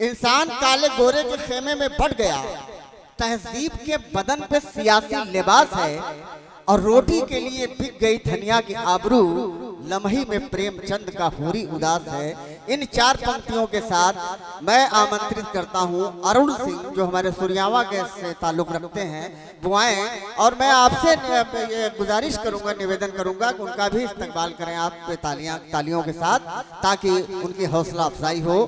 इंसान काले गोरे के खेमे में बढ़ गया, तहजीब के बदन पे सियासी लिबास है, और रोटी के लिए बिक गई धनिया की आबरू, लम्ही में प्रेमचंद का हूरी उदास है। इन चार पंक्तियों के साथ मैं आमंत्रित करता हूं अरुण सिंह, जो हमारे सुरियावा के से ताल्लुक रखते हैं, बुआएं, और मैं आपसे गुजारिश करूंगा, निवेदन करूंगा कि उनका भी इस्तकबाल करें आप तालियों के साथ, ताकि उनकी हौसला अफजाई हो।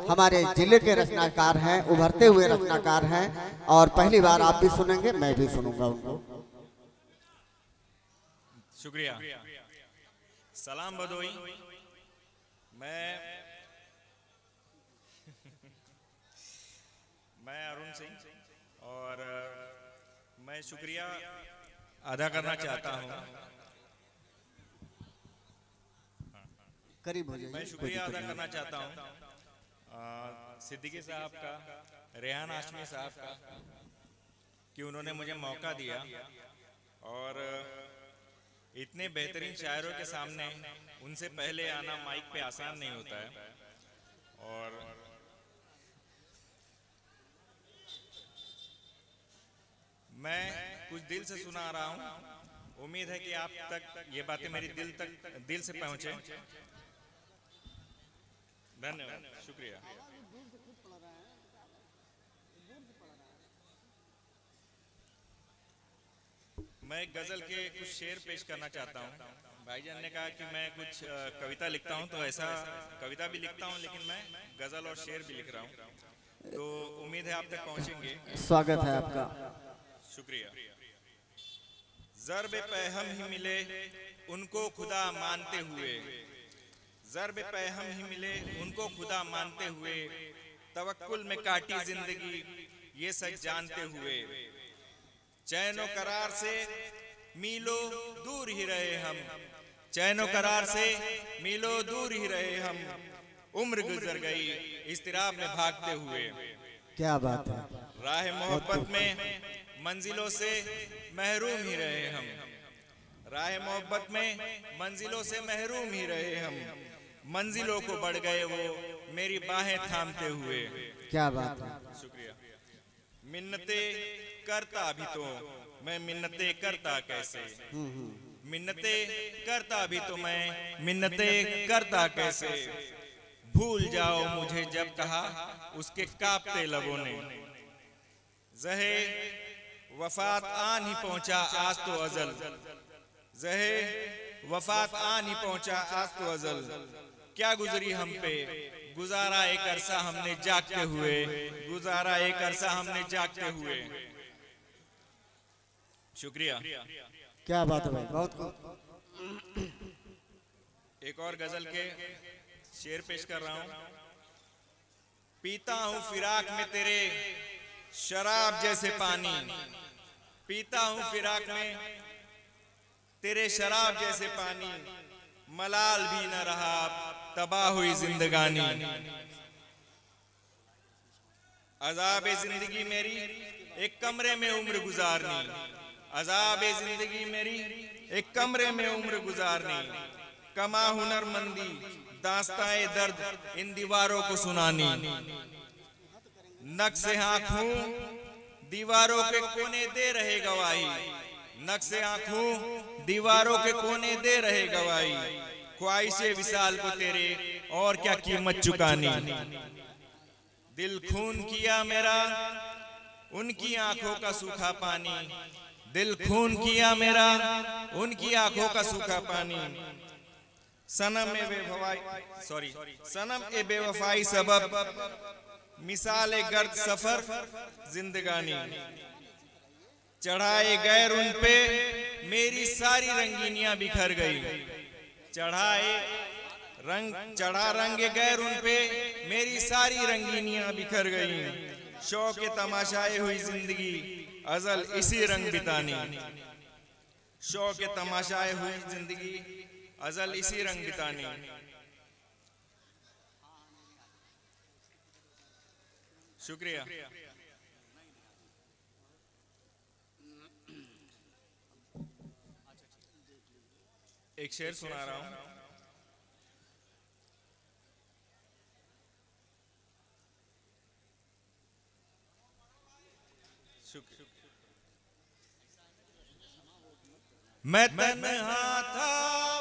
हमारे जिले के रचनाकार हैं, उभरते हुए रचनाकार हैं, और पहली बार आप भी सुनेंगे, मैं भी सुनूंगा उनको। शुक्रिया। सलाम बदोई। मैं अरुण सिंह, और मैं शुक्रिया अदा करना चाहता हूं। करीब हो जाइए। मैं शुक्रिया अदा करना चाहता हूं सिद्दीकी साहब का, रेहान हाशमी साहब का, कि उन्होंने मुझे मौका दिया, और इतने बेहतरीन शायरों के सामने उनसे पहले आना माइक पे आसान नहीं होता है। और मैं कुछ दिल से सुना रहा हूं, उम्मीद है कि आप तक ये बातें मेरी दिल से पहुंचे। धन्यवाद, शुक्रिया। मैं गजल के कुछ शेर पेश करना चाहता हूं। भाईजान ने कहा कि मैं कुछ कविता लिखता हूं, तो ऐसा कविता भी लिखता हूं, लेकिन मैं गजल और शेर भी लिख रहा हूं, तो उम्मीद है आप तक पहुंचेंगे। स्वागत है आपका। शुक्रिया। ज़र्ब पे हम ही मिले उनको खुदा मानते हुए, ज़र्ब पे हम ही मिले उनको खुदा मानते हुए, तवक्कुल में काटी जिंदगी ये सच जानते हुए, चैनो करार से मीलो दूर ही रहे हम, चैनो करार से मीलो दूर ही रहे हम, उम्र गुजर गई इस्तिराब में भागते हुए। क्या बात है। राह मोहब्बत में मंजिलों से महरूम ही रहे हम, राह मोहब्बत में मंजिलों से महरूम ही रहे हम, मंजिलों को बढ़ गए वो मेरी बाहें थामते हुए। क्या बात है। शुक्रिया। मिन्नते करता भी तो मैं मिन्नते करता कैसे, मिन्नते करता भी तो मैं मिन्नते करता कैसे, भूल जाओ मुझे जब कहा उसके कांपते लबों ने, ज़हे वफात आन ही पहुंचा आज तो अजल, ज़हे वफात आन ही पहुंचा आज तो अजल, क्या गुजरी हम पे गुजारा एक अरसा हमने जागते हुए, गुजारा एक अरसा हमने जागते हुए। शुक्रिया। क्या बात है भाई, बहुत खूब। एक और गजल के शेर पेश कर रहा हूं। पीता हूं फिराक में तेरे शराब जैसे पानी, पीता हूं फिराक में तेरे शराब जैसे पानी, मलाल भी न रहा तबाह हुई जिंदगानी, अज़ाब जिंदगी मेरी एक कमरे में उम्र गुजारनी, अज़ाब जिंदगी मेरी एक कमरे में उम्र गुजारनी, कमा हुनरमंदी दास्ताए दर्द इन दीवारों को सुनानी, नक्शे आँखों दीवारों के कोने दे रहे गवाही, नक्शे आँखों दीवारों के कोने दे रहे गवाही, ख्वाहिशे विसाल को तेरे और क्या कीमत चुकानी, दिल खून किया मेरा उनकी आंखों का सूखा पानी, दिल खून किया मेरा उनकी आंखों का सूखा पानी, सनम ए बेवफाई सनम ए बेवफाई सबब मिसाल गर्द सफर जिंदगानी, चढ़ाए गैर उन पे मेरी सारी रंगीनियां बिखर गई, चढ़ा रंग गैर उन पे मेरी सारी रंगीनियां बिखर गई, शौक तमाशाए हुई जिंदगी अजल इसी रंग बितानी, शौक तमाशाए हुई जिंदगी अजल इसी रंग बितानी। शुक्रिया। एक शेर सुना रहा हूं। मैं तन्हा था,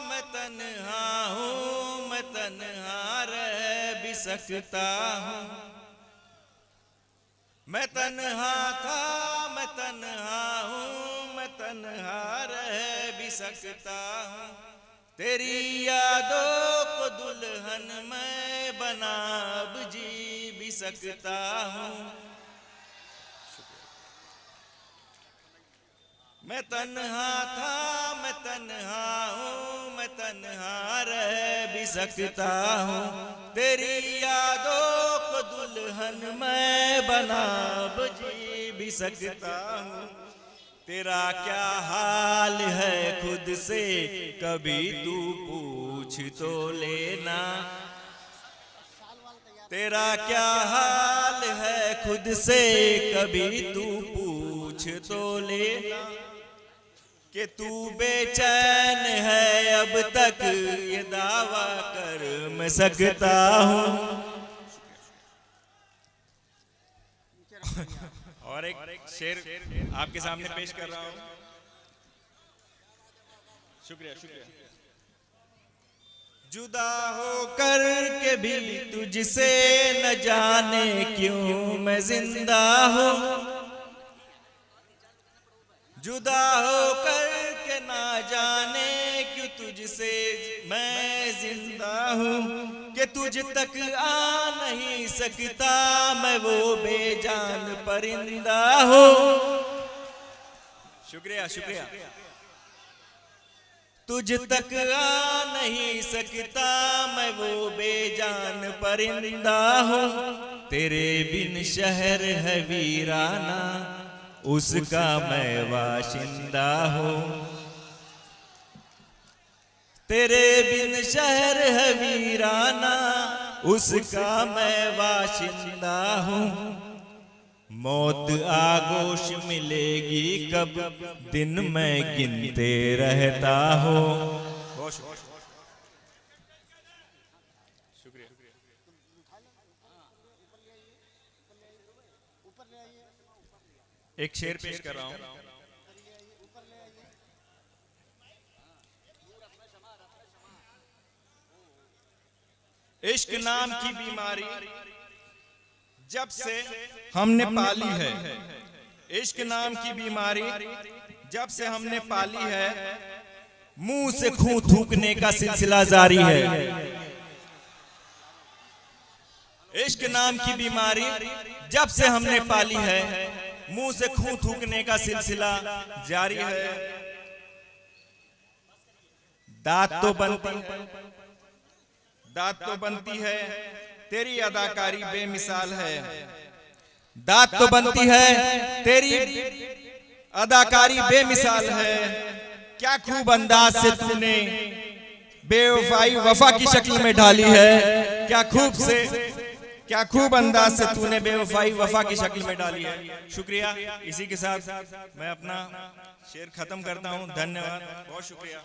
मैं तन्हा हूँ, मैं तन्हा रह भी सकता हूँ। मैं तन्हा था, मैं तन्हा हूँ, मैं तन्हा रह भी सकता हूँ। तेरी यादों को दुल्हन मैं बना अब जी भी सकता हूँ। मैं तन्हा था, मैं तन्हा हूँ, मैं तन्हा रह भी सकता हूँ। तेरी यादों को दुल्हन मैं बना अब जी भी सकता हूँ। तेरा क्या हाल है खुद से कभी तू पूछ तो लेना। तेरा क्या हाल है खुद से कभी तू पूछ तो लेना। कि तू बेचैन है अब तक ये दावा कर मैं सकता हूँ। और एक शेर आपके सामने पेश कर रहा हूँ। शुक्रिया शुक्रिया। जुदा होकर के भी तुझसे न जाने क्यों मैं जिंदा हूँ। जुदा होकर के ना जाने क्यों तुझसे मैं जिंदा हूँ। कि तुझ तक आ नहीं सकता मैं वो बेजान परिंदा हूँ। शुक्रिया शुक्रिया। तुझ तक आ नहीं सकता मैं वो बेजान परिंदा हूँ। तेरे बिन शहर है वीराना उसका मैं वाशिंदा हूँ। तेरे बिन शहर है वीराना उसका मैं वाशिंदा हूँ। मौत आगोश मिलेगी कब दिन मैं गिनते रहता हूँ। एक शेर पेश कर रहा हूँ। इश्क नाम की बीमारी जब से हमने पाली है। इश्क नाम की बीमारी जब से हमने पाली है मुंह से खूं थूकने का सिलसिला जारी है। इश्क नाम की बीमारी जब से हमने पाली है मुंह से खूं थूकने का सिलसिला जारी है। दांत तो बनती है तेरी अदाकारी बेमिसाल है। दांत तो बनती है तेरी अदाकारी बेमिसाल है। क्या खूब अंदाज से तूने बेवफाई वफा की शक्ल में ढाली है। क्या खूब अंदाज से तूने बेवफाई वफा की शक्ल में डाली है। शुक्रिया। इसी के साथ मैं अपना शेर खत्म करता हूँ। धन्यवाद, बहुत शुक्रिया।